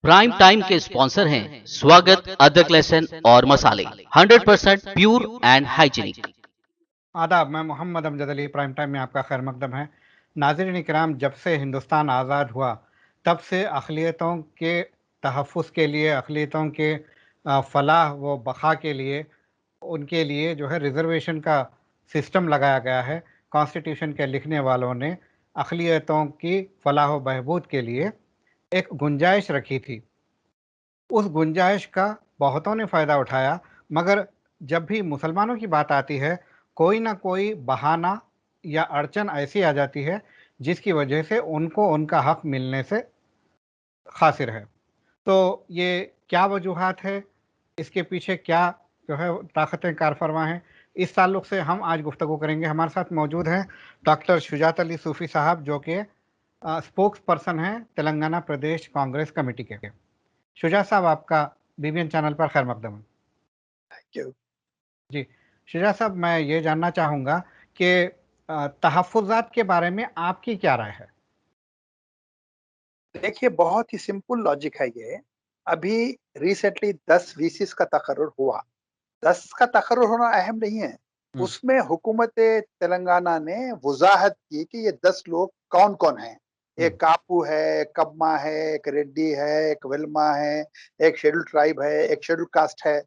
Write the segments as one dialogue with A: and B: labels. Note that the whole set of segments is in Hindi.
A: प्राइम टाइम के स्पॉन्सर हैं स्वागत, अदरक, लहसुन और मसाले, 100% प्योर एंड हाइजीनिक।
B: आदाब, मैं मोहम्मद अमजद अली। प्राइम टाइम में आपका खैर मकदम है। नाज़रीन इकराम, जब से हिंदुस्तान आज़ाद हुआ तब से अक़लियतों के तहफ़्फ़ुज़ के लिए, अक़लियतों के फ़लाह व बक़ा के लिए, उनके लिए जो है रिज़र्वेशन का सिस्टम लगाया गया है। कॉन्स्टिट्यूशन के लिखने वालों ने अक़लियतों की फ़लाह व बहबूद के लिए एक गुंजाइश रखी थी। उस गुंजाइश का बहुतों ने फ़ायदा उठाया, मगर जब भी मुसलमानों की बात आती है, कोई ना कोई बहाना या अड़चन ऐसी आ जाती है, जिसकी वजह से उनको उनका हक़ मिलने से क़ासिर है। तो ये क्या वजूहात है, इसके पीछे क्या जो है ताक़तें कारफ़रमा हैं, इस ताल्लुक़ से हम आज गुफ्तगू करेंगे। हमारे साथ मौजूद हैं डॉक्टर शुजात अली सूफ़ी साहब, जो कि स्पोक्स पर्सन हैं तेलंगाना प्रदेश कांग्रेस कमेटी के। शुजात साहब, आपका बीबीएन चैनल पर खैर मकदम है।
C: Thank you.
B: जी, शुजात साहब, मैं ये जानना चाहूँगा कि तहफ़्फ़ुज़ात के बारे में आपकी क्या राय है?
C: देखिए, बहुत ही सिंपल लॉजिक है ये। अभी रिसेंटली 10 वीसीज़ का तकर्रुर हुआ। 10 का तकर्रुर होना अहम नहीं है।
B: हुँ,
C: उसमें हुकूमत तेलंगाना ने वज़ाहत की कि ये 10 लोग कौन-कौन हैं।
B: हुँ,
C: एक कापू है, एक कम्मा है, एक रेड्डी है, एक वेल्मा है, एक शेड्यूल्ड ट्राइब है, एक शेड्यूल्ड कास्ट है।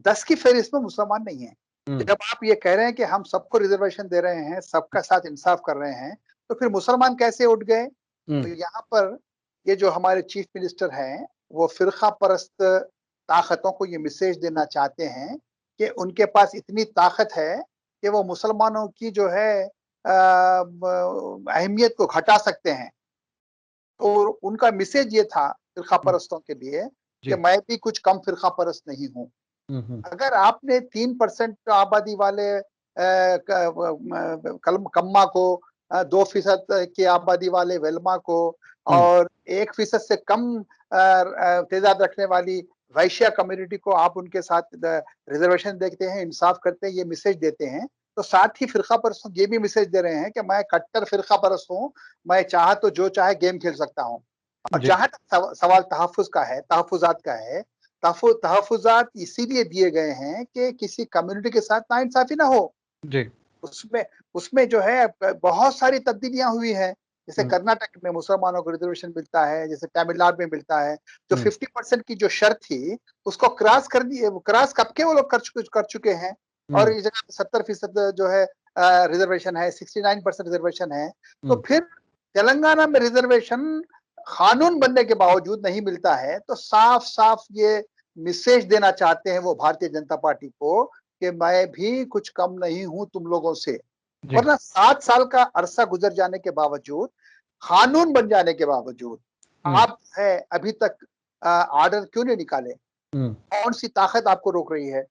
C: 10 की फ़हरिस्त में मुसलमान नहीं हैं।
B: हुँ,
C: जब आप ये कह रहे हैं कि हम सबको रिज़र्वेशन दे रहे हैं, सबका साथ इंसाफ़ कर रहे हैं, तो फिर मुसलमान कैसे उठ गए?
B: हुँ,
C: तो यहाँ पर ये जो हमारे चीफ मिनिस्टर हैं, वो फ़िरक़ा परस्त ताकतों को ये मैसेज देना चाहते हैं कि उनके पास इतनी ताकत है कि वो मुसलमानों की जो है अहमियत को घटा सकते हैं। और उनका मैसेज ये था फ़िरक़ा
B: हुँ,
C: परस्तों के लिए कि
B: जी,
C: मैं भी कुछ कम फ़िरक़ा परस्त नहीं हूँ।
B: हुँ, हुँ,
C: अगर आपने 3% आबादी वाले कम्मा को 2% की आबादी वाले वेल्मा को
B: हुँ,
C: और 1% से कम तेज़ाद रखने वाली वैश्या कम्युनिटी को आप उनके साथ रिज़र्वेशन देते हैं, इंसाफ़ करते हैं, ये मैसेज देते हैं। तो साथ ही फ़िरक़ा परस्तों को ये भी मैसेज दे रहे हैं कि मैं कट्टर फ़िरक़ा परस्त हूँ, मैं चाहा तो जो चाहे गेम खेल सकता हूँ। और
B: जी,
C: जहाँ तक सवाल तहफ़्फ़ुज़ का है, तहफ़्फ़ुज़ात का है, तहफ़्फ़ुज़ात इसीलिए दिए गए हैं कि किसी कम्युनिटी के साथ नाइंसाफ़ी ना हो।
B: जी,
C: उसमें उसमें जो है बहुत सारी तब्दीलियाँ हुई हैं। जैसे
B: हुँ,
C: कर्नाटक में मुसलमानों को रिज़र्वेशन मिलता है, जैसे तमिलनाडु में मिलता है। जो
B: हुँ,
C: 50% की जो शर्त थी, उसको क्रॉस कब के वो लोग कर चुके हैं। और
B: हुँ,
C: इस जगह 70% जो है रिज़र्वेशन है, 69% रिज़र्वेशन है।
B: हुँ,
C: तो फिर तेलंगाना में रिज़र्वेशन कानून बनने के बावजूद नहीं मिलता है, तो साफ-साफ ये मैसेज देना चाहते हैं वो भारतीय जनता पार्टी को कि मैं भी कुछ कम नहीं हूँ तुम लोगों से।
B: जी,
C: वरना 7 साल का अरसा गुज़र जाने के बावजूद, कानून बन जाने के बावजूद,
B: हुँ,
C: आप है अभी तक ऑर्डर क्यों नहीं निकाले?
B: हुँ,
C: कौन-सी ताकत आपको रोक रही है?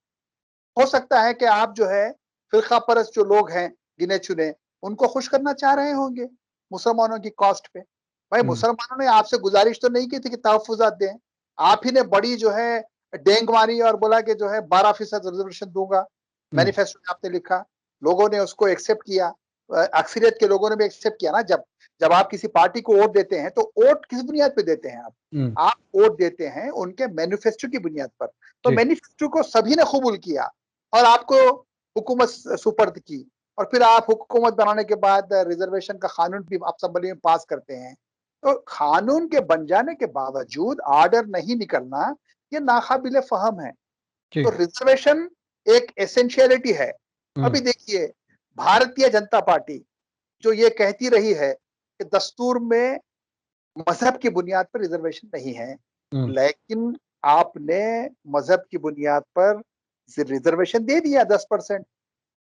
C: हो सकता है कि आप जो है फ़िरक़ा परस्त जो लोग हैं गिने-चुने, उनको खुश करना चाह रहे होंगे, मुसलमानों की कॉस्ट पे। भाई,
B: हुँ,
C: मुसलमानों ने आपसे गुज़ारिश तो नहीं की थी कि तहफ़्फ़ुज़ात दें। आप ही ने बड़ी जो है डेंग मारी और बोला कि जो है 12% रिज़र्वेशन दूँगा।
B: हुँ,
C: मैनिफेस्टो में आपने लिखा, लोगों ने उसको एक्सेप्ट किया। अक्सरियत के लोगों ने भी एक्सेप्ट किया ना। जब जब आप किसी पार्टी को वोट देते हैं, तो वोट किस बुनियाद पे देते हैं आप?
B: हुँ,
C: आप वोट देते हैं उनके मैनिफेस्टो की बुनियाद पर। तो
B: जी,
C: मैनिफेस्टो को सभी ने कबूल किया और आपको हुकूमत सुपर्द की। और फिर आप हुकूमत बनाने के बाद रिज़र्वेशन का कानून भी आप असेंबली में पास करते हैं। तो कानून के बन जाने के बावजूद ऑर्डर नहीं निकलना, ये नाक़ाबिल फ़हम है।
B: जी,
C: तो रिज़र्वेशन एक एसेंशियलिटी है।
B: हुँ,
C: अभी देखिए, भारतीय जनता पार्टी जो ये कहती रही है कि दस्तूर में मज़हब की बुनियाद पर रिज़र्वेशन नहीं है,
B: हुँ,
C: लेकिन आपने मज़हब की बुनियाद पर रिज़र्वेशन दे दिया 10%।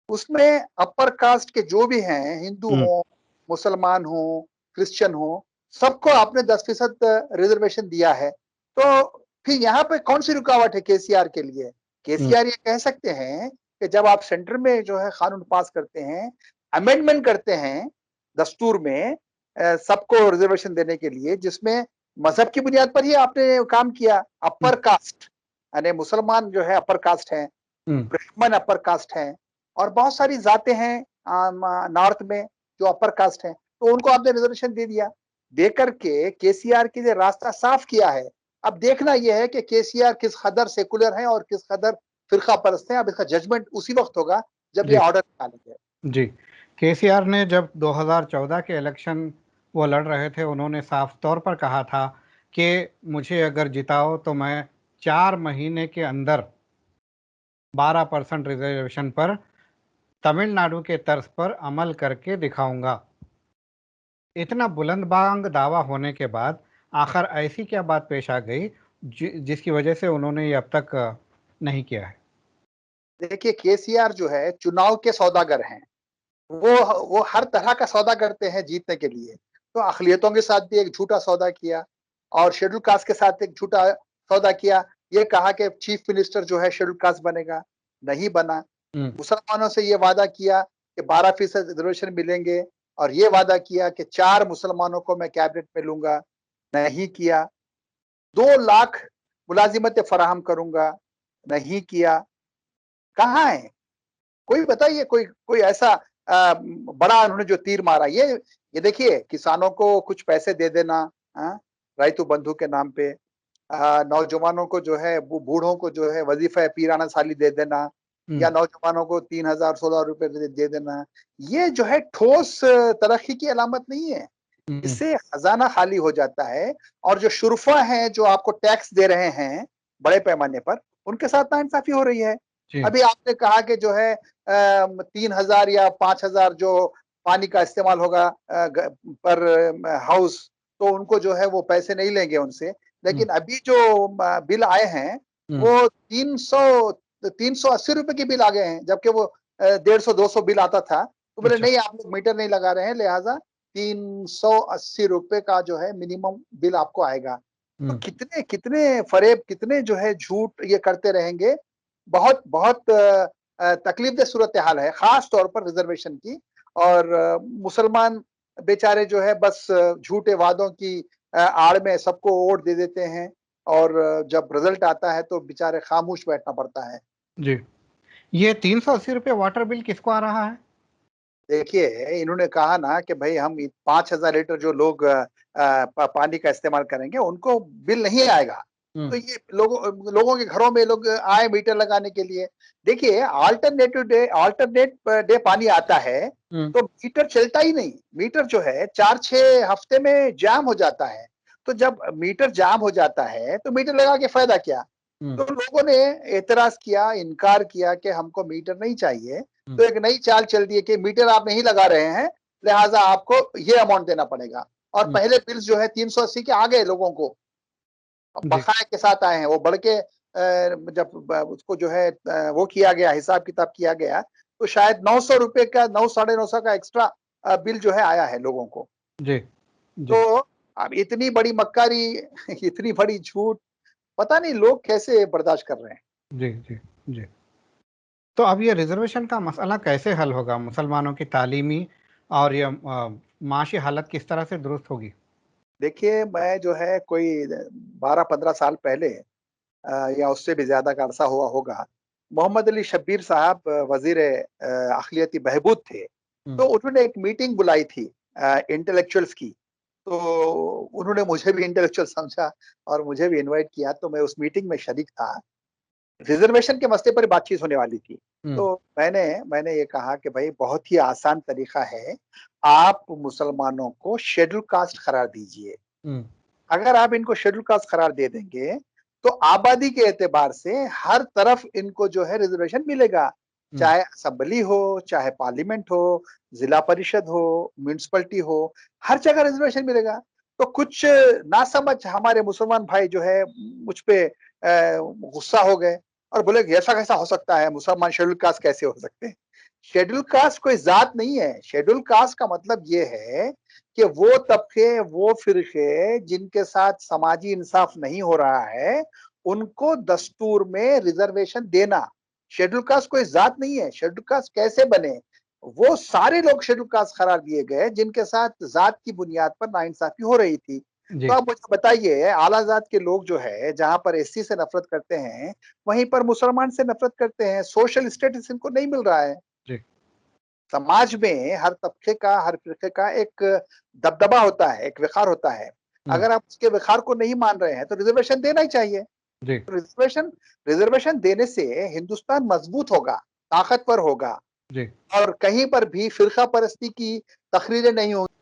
C: उसमें अपर कास्ट के जो भी हैं, हिंदू
B: हुँ,
C: हों, मुसलमान हों, क्रिश्चियन हों, सबको आपने 10% रिज़र्वेशन दिया है। तो फिर यहाँ पे कौन-सी रुकावट है केसीआर के लिए?
B: हुँ,
C: केसीआर ये कह सकते हैं कि जब आप सेंटर में जो है कानून पास करते हैं, अमेंडमेंट करते हैं दस्तूर में सबको रिज़र्वेशन देने के लिए, जिसमें मज़हब की बुनियाद पर ही आपने काम किया।
B: हुँ,
C: अपर कास्ट यानी मुसलमान जो है अपर कास्ट हैं,
B: हुँ,
C: ब्राह्मण अपर कास्ट हैं और बहुत सारी ज़ातें हैं नॉर्थ में जो अपर कास्ट हैं, तो उनको आपने रिज़र्वेशन दे दिया। दे कर के केसीआर के लिए रास्ता साफ किया है। अब देखना यह है कि केसीआर किस कदर सेकुलर हैं और किस कदर फिरका परस्त हैं। अब इसका जजमेंट उसी वक्त होगा जब ये
B: जी
C: ऑर्डर निकालेंगे।
B: जी। केसीआर ने जब 2014 के इलेक्शन वो लड़ रहे थे, उन्होंने साफ तौर पर कहा था कि मुझे अगर जिताओ तो मैं 4 महीने के अंदर 12% रिजर्वेशन पर तमिलनाडु के तर्ज पर अमल करके दिखाऊंगा। इतना बुलंदबांग दावा होने के बाद आखिर ऐसी क्या बात पेश आ गई जिसकी वजह से उन्होंने ये अब तक नहीं किया है?
C: देखिए, केसीआर जो है चुनाव के सौदागर हैं। वो हर तरह का सौदा करते हैं जीतने के लिए। तो अक़लियतों के साथ भी एक झूठा सौदा किया और शेड्यूल कास्ट के साथ एक झूठा सौदा किया। ये कहा कि चीफ मिनिस्टर जो है शेड्यूल कास्ट बनेगा, नहीं बना।
B: हम्म।
C: मुसलमानों से ये वादा किया कि 12% रिजर्वेशन मिलेंगे और ये वादा किया कि 4 मुसलमानों को मैं कैबिनेट में लूंगा, नहीं किया। 2 लाख मुलाजिमतें फराहम करूंगा, नहीं किया। कहाँ है? कोई बताइए, कोई कोई ऐसा बड़ा उन्होंने जो तीर मारा। ये देखिए, किसानों को कुछ पैसे दे देना, राइतु बंधु के नाम पे, नौजवानों को जो है, बूढ़ों को जो है वजीफा पीराना साली दे देना, या नौजवानों को 3,016 रुपए दे देना, ये जो है ठोस तरक्की की अलामत नहीं है। इससे खजाना खाली हो जाता है और जो शुरफा हैं, जो आपको टैक्स दे रहे हैं बड़े पैमाने पर, उनके साथ नाइंसाफी हो रही है। अभी आपने कहा कि जो है 3,000 या 5,000 जो पानी का इस्तेमाल होगा पर हाउस, तो उनको जो है वो पैसे नहीं लेंगे उनसे। लेकिन अभी जो बिल आए हैं वो 380 रुपए के बिल आ गए हैं, जबकि वो 150-200 बिल आता था। तो बोले नहीं, आप लोग मीटर नहीं लगा रहे हैं, लिहाजा 380 रुपए का जो है मिनिमम बिल आपको आएगा। तो कितने कितने फरेब, कितने जो है झूठ ये करते रहेंगे। बहुत बहुत तकलीफदेह सूरत हाल है, खास तौर पर रिजर्वेशन की। और मुसलमान बेचारे जो है बस झूठे वादों की आड़ में सबको वोट दे देते हैं और जब रिजल्ट आता है तो बेचारे खामोश बैठना पड़ता है।
B: जी। ये 380 रुपये वाटर बिल किसको आ रहा है?
C: देखिए, इन्होंने कहा ना कि भाई हम 5,000 लीटर जो लोग पानी का इस्तेमाल करेंगे उनको बिल नहीं आएगा। तो ये लोगों के घरों में लोग आए मीटर लगाने के लिए। देखिए, अल्टरनेट डे पानी आता है तो मीटर चलता ही नहीं। मीटर जो है 4-6 हफ्ते में जाम हो जाता है। तो जब मीटर जाम हो जाता है तो मीटर लगा के फायदा क्या? तो लोगों ने एतराज किया, इनकार किया कि हमको मीटर नहीं चाहिए। तो एक नई चाल चल दी है कि मीटर आप नहीं लगा रहे हैं, लिहाजा आपको ये अमाउंट देना पड़ेगा। और पहले बिल्स जो है 380 के आ गए लोगों को, बकाया के साथ आए हैं। वो बढ़ के जब उसको जो है वो किया गया, हिसाब किताब किया गया, तो शायद 900 रुपए का, 9 साढ़े 900 का एक्स्ट्रा बिल जो है आया है लोगों को।
B: जी जी
C: तो अब इतनी बड़ी मक्कारी इतनी बड़ी झूठ, पता नहीं लोग कैसे बर्दाश्त कर रहे हैं।
B: जी जी जी। तो अब ये रिजर्वेशन का मसला कैसे हल होगा? मुसलमानों की तालीमी और ये माशी हालत किस तरह से दुरुस्त होगी?
C: देखिए, मैं जो है कोई 12-15 साल पहले या उससे भी ज़्यादा का अरसा हुआ होगा, मोहम्मद अली शब्बीर साहब वज़ीर अक़लियती बहबूद थे। तो उन्होंने एक मीटिंग बुलाई थी इंटेलेक्चुअल्स की। तो उन्होंने मुझे भी इंटेलेक्चुअल समझा और मुझे भी इनवाइट किया, तो मैं उस मीटिंग में शरीक था। रिजर्वेशन के मसले पर बातचीत होने वाली थी। तो मैंने ये कहा कि भाई बहुत ही आसान तरीका है, आप मुसलमानों को शेड्यूल कास्ट करार दीजिए। अगर आप इनको शेड्यूल कास्ट करार दे देंगे, तो आबादी के एतबार से हर तरफ इनको जो है रिजर्वेशन मिलेगा। चाहे असेंबली हो, चाहे पार्लियामेंट हो, जिला परिषद हो, म्युनिसिपैलिटी हो, हर जगह रिजर्वेशन मिलेगा। तो कुछ नासमझ हमारे मुसलमान भाई जो है मुझ पे गुस्सा हो गए और बोले कि ऐसा कैसा हो सकता है, मुसलमान शेड्यूल कास्ट कैसे हो सकते हैं? शेड्यूल कास्ट कोई जात नहीं है। शेड्यूल कास्ट का मतलब ये है कि वो तबके, वो फिरके जिनके साथ समाजी इंसाफ नहीं हो रहा है, उनको दस्तूर में रिजर्वेशन देना। शेड्यूल कास्ट कोई जात नहीं है। शेड्यूल कास्ट कैसे बने? वो सारे लोग शेड्यूल कास्ट करार दिए गए जिनके साथ जात की बुनियाद पर नाइंसाफी हो रही थी। तो आप मुझे बताइए, आला जात के लोग जो है जहां पर एससी से नफरत करते हैं, वहीं पर मुसलमान से नफरत करते हैं। सोशल स्टेटस इनको नहीं मिल रहा है।
B: जी
C: समाज में हर तबके का, हर फिरके का एक दबदबा होता है, एक वक़ार होता है। अगर आप उसके विखार को नहीं मान रहे हैं तो रिजर्वेशन देना ही चाहिए।
B: जी
C: तो रिजर्वेशन देने से हिंदुस्तान मजबूत होगा, ताकतवर होगा,
B: जी
C: और कहीं पर भी फिरका परस्ती की तकरीरें नहीं होंगी।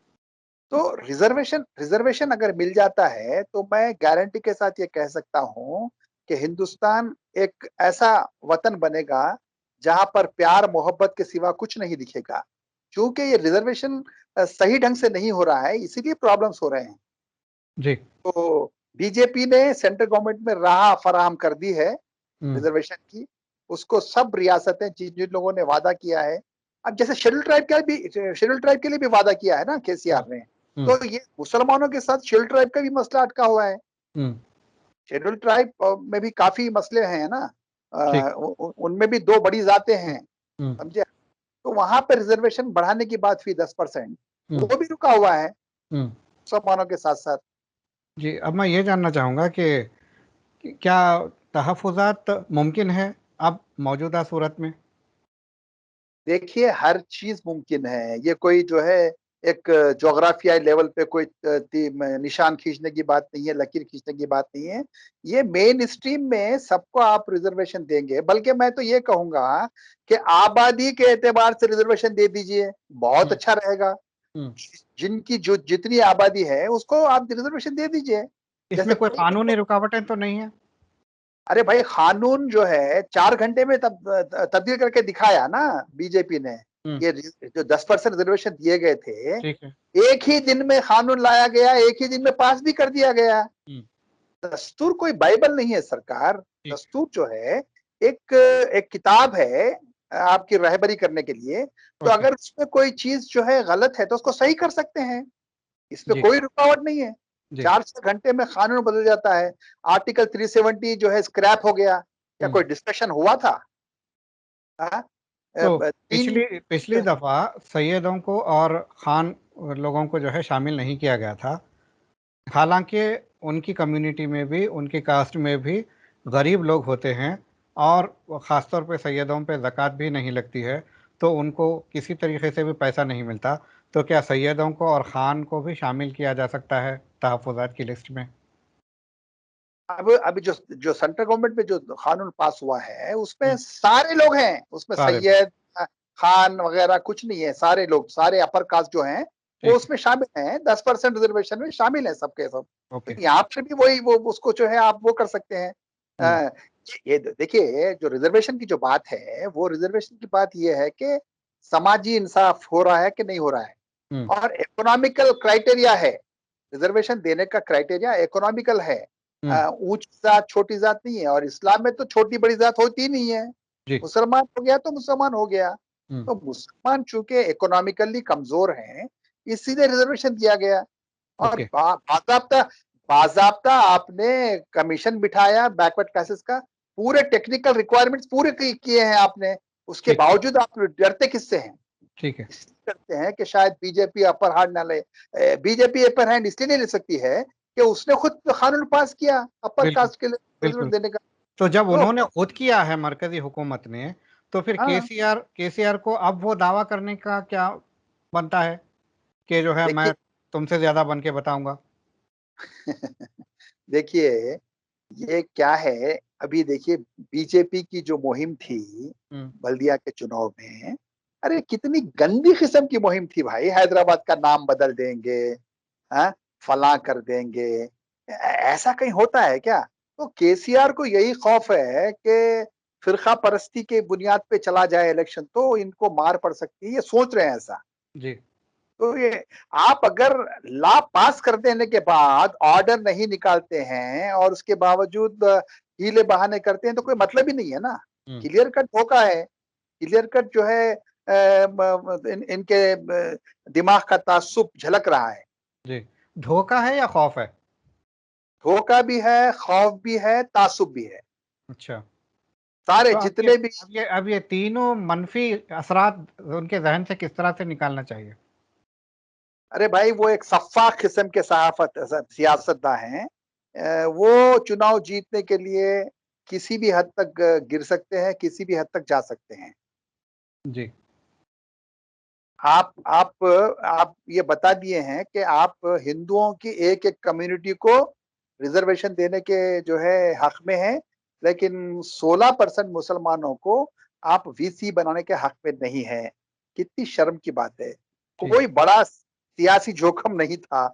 C: तो रिजर्वेशन अगर मिल जाता है तो मैं गारंटी के साथ ये कह सकता हूँ कि हिंदुस्तान एक ऐसा वतन बनेगा जहां पर प्यार मोहब्बत के सिवा कुछ नहीं दिखेगा। क्योंकि ये रिजर्वेशन सही ढंग से नहीं हो रहा है, इसीलिए प्रॉब्लम्स हो रहे हैं।
B: जी।
C: तो बीजेपी ने सेंट्रल गवर्नमेंट में राह फराहम कर दी है
B: हम्म
C: रिजर्वेशन की। उसको सब रियासतें जिन जिन लोगों ने वादा किया है, अब जैसे शेड्यूल ट्राइब के लिए भी वादा किया है ना
B: हम्म
C: केसीआर ने।
B: हम्म
C: तो ये मुसलमानों के साथ शेड्यूल ट्राइब का भी मसला अटका हुआ है।
B: हम्म,
C: शेड्यूल ट्राइब में भी काफी मसले हैं ना।
B: ठीक।
C: उनमें भी दो बड़ी जातें हैं,
B: हम्म
C: समझे। तो वहां पर रिजर्वेशन बढ़ाने की बात हुई 10%,
B: हम्म
C: वो भी रुका हुआ है
B: हम्म।
C: मुसलमानों के साथ साथ।
B: जी, अब मैं ये जानना चाहूँगा कि क्या तहफ़्फ़ुज़ात मुमकिन है अब मौजूदा सूरत में?
C: देखिए, हर चीज मुमकिन है। ये कोई जो है एक जोग्राफियाई लेवल पे कोई निशान खींचने की बात नहीं है, लकीर खींचने की बात नहीं है। ये मेन स्ट्रीम में सबको आप रिजर्वेशन देंगे, बल्कि मैं तो ये कहूंगा कि आबादी के एतबार से रिजर्वेशन दे दीजिए, बहुत
B: हुँ,
C: अच्छा रहेगा।
B: हुँ।
C: जिनकी जो जितनी आबादी है उसको आप रिजर्वेशन दे दीजिए। जैसे
B: इसमें कोई
C: कोई
B: कानूनी रुकावटें तो नहीं है?
C: अरे भाई, कानून जो है 4 घंटे में तब्दील करके दिखाया ना बीजेपी ने।
B: हुँ,
C: ये जो 10% रिजर्वेशन दिए गए थे,
B: ठीक है।
C: एक ही दिन में कानून लाया गया, एक ही दिन में पास भी कर दिया गया।
B: हुँ,
C: दस्तूर कोई बाइबल नहीं है सरकार।
B: ठीक है।
C: दस्तूर जो है एक एक किताब है आपकी रहबरी करने के लिए। तो
B: ओके,
C: अगर उसमें कोई चीज जो है गलत है तो उसको सही कर सकते हैं, इसमें
B: जी,
C: कोई रुकावट नहीं है।
B: जी।
C: 4 6 घंटे में कानून बदल जाता है। आर्टिकल 370 जो है स्क्रैप हो गया, क्या
B: हुँ,
C: कोई डिस्कशन हुआ था? हाँ?
B: तो
C: तीन
B: पिछली दफ़ा सैयदों को और ख़ान लोगों को जो है शामिल नहीं किया गया था। हालाँकि उनकी कम्युनिटी में भी, उनकी कास्ट में भी गरीब लोग होते हैं और ख़ास तौर पे सैयदों पे ज़कात भी नहीं लगती है, तो उनको किसी तरीके से भी पैसा नहीं मिलता। तो क्या सैयदों को और ख़ान को भी शामिल किया जा सकता है तहफ़्फ़ुज़ात की लिस्ट में?
C: अब अभी जो जो सेंट्रल गवर्नमेंट में जो कानून पास हुआ है उसमें
B: हुँ,
C: सारे लोग हैं, उसमें
B: सारे लोग,
C: सैयद खान वगैरह कुछ नहीं है। सारे लोग, सारे अपर कास्ट जो हैं वो
B: ठीक है,
C: उसमें शामिल हैं, 10% रिजर्वेशन में शामिल है सबके सब।
B: ओके।
C: तो यहाँ पर भी वही वो उसको जो है आप वो कर सकते हैं।
B: हुँ,
C: अ, ये देखिए, जो रिजर्वेशन की जो बात है, वो रिजर्वेशन की बात ये है कि समाजी इंसाफ हो रहा है कि नहीं हो रहा है,
B: हुँ,
C: और इकोनॉमिकल क्राइटेरिया है। रिजर्वेशन देने का क्राइटेरिया इकोनॉमिकल है।
B: हुँ,
C: ऊंची जात छोटी जात नहीं है, और इस्लाम में तो छोटी बड़ी जात होती ही नहीं है।
B: जी,
C: मुसलमान हो गया तो मुसलमान हो गया।
B: हुँ,
C: तो मुसलमान चूंकि इकोनॉमिकली कमजोर हैं, इसीलिए रिजर्वेशन दिया गया। और
B: ओके,
C: बाजाब्ता बाजाब्ता आपने कमीशन बिठाया बैकवर्ड क्लासेस का, पूरे टेक्निकल रिक्वायरमेंट्स पूरे किए हैं आपने। उसके
B: ठीक,
C: बावजूद आप डरते किससे हैं?
B: ठीक है,
C: इसलिए करते हैं कि शायद बीजेपी अपर हैंड ना ले। बीजेपी अपर हैंड इसलिए नहीं ले सकती है कि उसने खुद कानून पास किया अपर
B: बिल्कुल,
C: कास्ट के लिए
B: बिल्कुल।
C: रिजर्वेशन देने का।
B: तो जब
C: तो
B: उन्होंने खुद किया है मरकज़ी हुकूमत ने, तो फिर
C: हाँ,
B: केसीआर को अब वो दावा करने का क्या बनता है कि जो है मैं
C: देखिए
B: तुमसे ज़्यादा बन के बताऊँगा?
C: देखिए, ये क्या है, अभी देखिए बीजेपी की जो मुहिम थी
B: हुँ,
C: बल्दिया के चुनाव में, अरे कितनी गंदी किस्म की मुहिम थी भाई। हैदराबाद का नाम बदल देंगे, हाँ, फलां कर देंगे। ऐसा कहीं होता है क्या? तो केसीआर को यही खौफ है कि फिरका परस्ती के बुनियाद पे चला जाए इलेक्शन तो इनको मार पड़ सकती है, ये सोच रहे हैं ऐसा।
B: जी,
C: तो ये आप अगर लॉ पास कर देने के बाद ऑर्डर नहीं निकालते हैं और उसके बावजूद हीले बहाने करते हैं तो कोई मतलब ही नहीं है ना।
B: हुँ,
C: क्लियर कट धोखा है। क्लियर कट जो है इनके दिमाग का तासुब झलक रहा है।
B: जी। धोखा है या खौफ है?
C: धोखा भी है, खौफ भी है, तासुब भी है।
B: अच्छा,
C: सारे
B: तो
C: जितने भी
B: अब ये तीनों मनफ़ी असरात उनके ज़हन से किस तरह से निकालना चाहिए?
C: अरे भाई, वो एक सफ़ाक किस्म के सियासतदान हैं। वो चुनाव जीतने के लिए किसी भी हद तक गिर सकते हैं, किसी भी हद तक जा सकते हैं।
B: जी।
C: आप ये बता दिए हैं कि आप हिंदुओं की एक एक कम्युनिटी को रिजर्वेशन देने के जो है हक में हैं, लेकिन 16% मुसलमानों को आप वीसी बनाने के हक में नहीं है। कितनी शर्म की बात है। कोई बड़ा सियासी जोखिम नहीं था।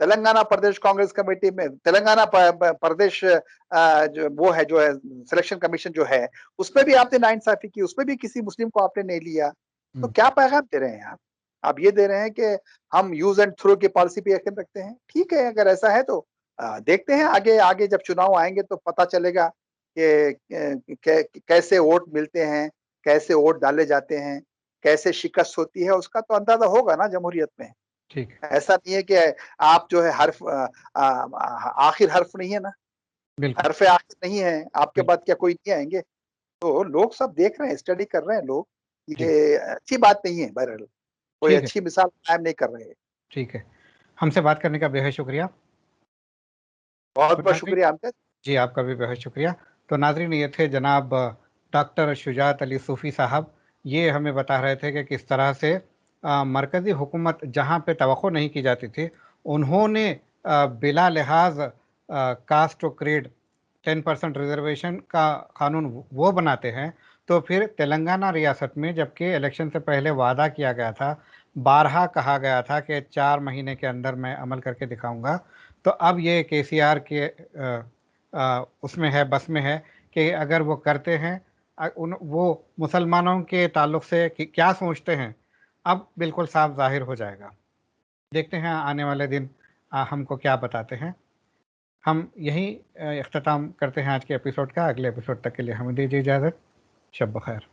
C: तेलंगाना प्रदेश कांग्रेस कमेटी में तेलंगाना प्रदेश जो वो है जो है सिलेक्शन कमीशन जो है, उसमें भी आपने नाइंसाफी की, उसमें भी किसी मुस्लिम को आपने नहीं लिया। तो क्या पैगाम दे रहे हैं आप ये दे रहे हैं कि हम यूज एंड थ्रो की पॉलिसी पे यकीन रखते हैं। ठीक है, अगर ऐसा है तो देखते हैं आगे आगे जब चुनाव आएंगे तो पता चलेगा कि कैसे वोट मिलते हैं, कैसे वोट डाले जाते हैं, कैसे शिकस्त होती है, उसका तो अंदाजा होगा ना जमहूरियत में।
B: ठीक है,
C: ऐसा नहीं है कि आप जो है हर्फ आखिर हर्फ नहीं है ना,
B: बिल्कुल,
C: हर्फ आखिर नहीं है, आपके
B: बिल्कुल,
C: बाद क्या कोई नहीं आएंगे। तो लोग सब देख रहे हैं, स्टडी कर रहे हैं लोग।
B: जी,
C: ये अच्छी बात नहीं है, बहरहाल कोई
B: ठीक है,
C: अच्छी मिसाल कायम नहीं कर रहे हैं।
B: ठीक है। हमसे बात करने का बेहद शुक्रिया।
C: बहुत
B: तो
C: बहुत
B: नाज़रीन,
C: शुक्रिया अमजद।
B: जी, आपका भी बेहद शुक्रिया। तो नाज़रीन, ये थे जनाब डॉक्टर शुजात अली सूफ़ी साहब। ये हमें बता रहे थे कि किस तरह से मरकज़ी हुकूमत जहाँ पे तवक्को नहीं की जाती थी, उन्होंने बिला लिहाज कास्ट और क्रीड 10% रिजर्वेशन का कानून वो बनाते हैं। तो फिर तेलंगाना रियासत में जबकि इलेक्शन से पहले वादा किया गया था, बारहा कहा गया था कि 4 महीने के अंदर मैं अमल करके दिखाऊंगा। तो अब ये केसीआर के उसमें है, बस में है कि अगर वो करते हैं, वो मुसलमानों के ताल्लुक से क्या सोचते हैं, अब बिल्कुल साफ जाहिर हो जाएगा। देखते हैं आने वाले दिन हमको क्या बताते हैं। हम यही इख्तिताम करते हैं आज के एपिसोड का। अगले एपिसोड तक के लिए हमें दीजिए इजाज़त। शब बखैर।